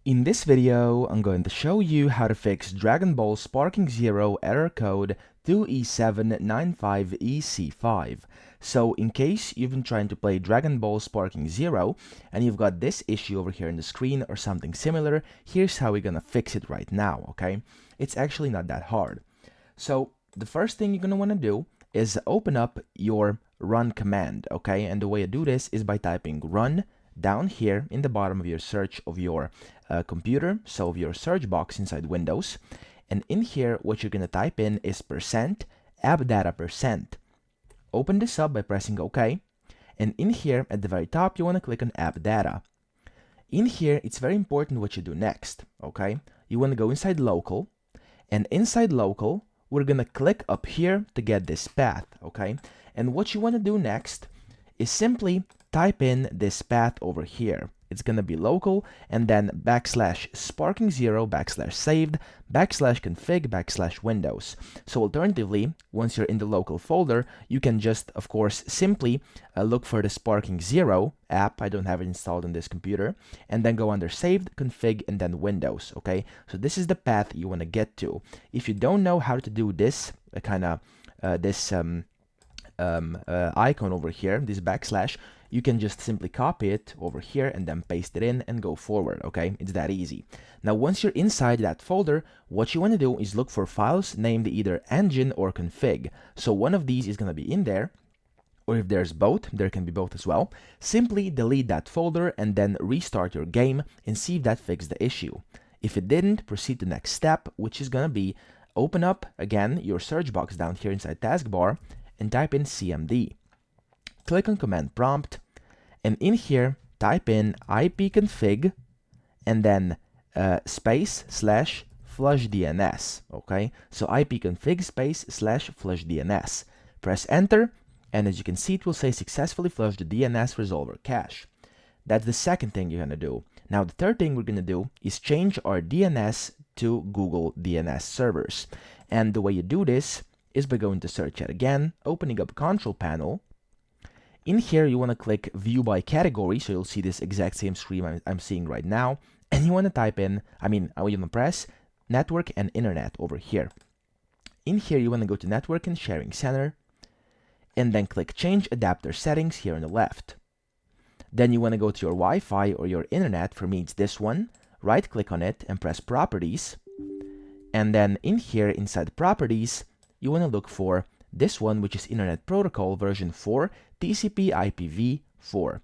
In this video, I'm going to show you how to fix Dragon Ball Sparking Zero error code 2E795EC5. So in case you've been trying to play Dragon Ball Sparking Zero and you've got this issue over here on the screen or something similar, here's how we're gonna fix it right now, okay? It's actually not that hard. So the first thing you're gonna wanna do is open up your run command, okay? And the way you do this is by typing run down here in the bottom of your search of your computer, so of your search box inside Windows. And in here, what you're going to type in is %appdata%. Open this up by pressing OK. And in here, at the very top, you want to click on app data. In here, it's very important what you do next, okay? You want to go inside local, and inside local, we're going to click up here to get this path, okay? And what you want to do next is simply type in this path over here. It's going to be local and then \sparking0 \saved \config \windows. So alternatively, once you're in the local folder, you can just, of course, simply look for the Sparking Zero app. I don't have it installed on this computer, and then go under saved, config, and then Windows. Okay, so this is the path you want to get to. If you don't know how to do this icon over here, this \, you can just simply copy it over here and then paste it in and go forward, okay? It's that easy. Now, once you're inside that folder, what you want to do is look for files named either engine or config. So one of these is going to be in there, or if there's both, there can be both as well. Simply delete that folder and then restart your game and see if that fixed the issue. If it didn't, proceed to the next step, which is going to be open up again your search box down here inside taskbar and type in cmd. Click on command prompt, and in here type in ipconfig and then //flushdns, okay? So ipconfig //flushdns. Press enter, and as you can see, it will say successfully flushed the DNS resolver cache. That's the second thing you're gonna do. Now the third thing we're gonna do is change our DNS to Google DNS servers. And the way you do this is by going to search yet again, opening up control panel. In here, you want to click view by category, so you'll see this exact same screen I'm seeing right now. And you want to type in, I want to press network and internet over here. In here, you want to go to network and sharing center, and then click change adapter settings here on the left. Then you want to go to your Wi-Fi or your internet. For me, it's this one. Right click on it and press properties. And then in here, inside properties, you want to look for this one, which is Internet Protocol version 4, TCP/IPv4.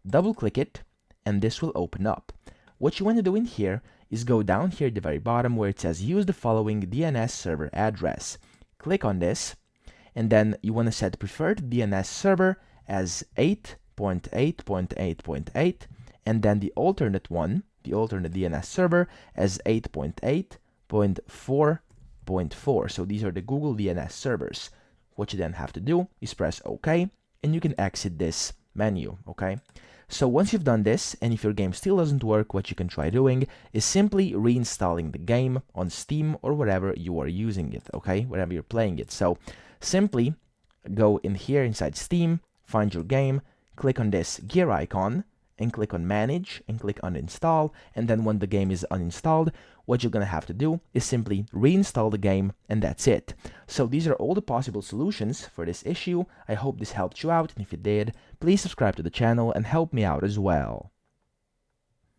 Double click it, and this will open up. What you want to do in here is go down here at the very bottom where it says use the following DNS server address. Click on this, and then you want to set preferred DNS server as 8.8.8.8, and then the alternate one, the alternate DNS server as 8.8.4.4. So these are the Google DNS servers. What you then have to do is press OK, and you can exit this menu, okay? So once you've done this, and if your game still doesn't work, what you can try doing is simply reinstalling the game on Steam or wherever you are using it, okay? Wherever you're playing it. So simply go in here inside Steam, find your game, click on this gear icon, and click on manage and click uninstall, and then when the game is uninstalled, what you're gonna have to do is simply reinstall the game, and that's it. So these are all the possible solutions for this issue. I hope this helped you out, and if it did, please subscribe to the channel and help me out as well.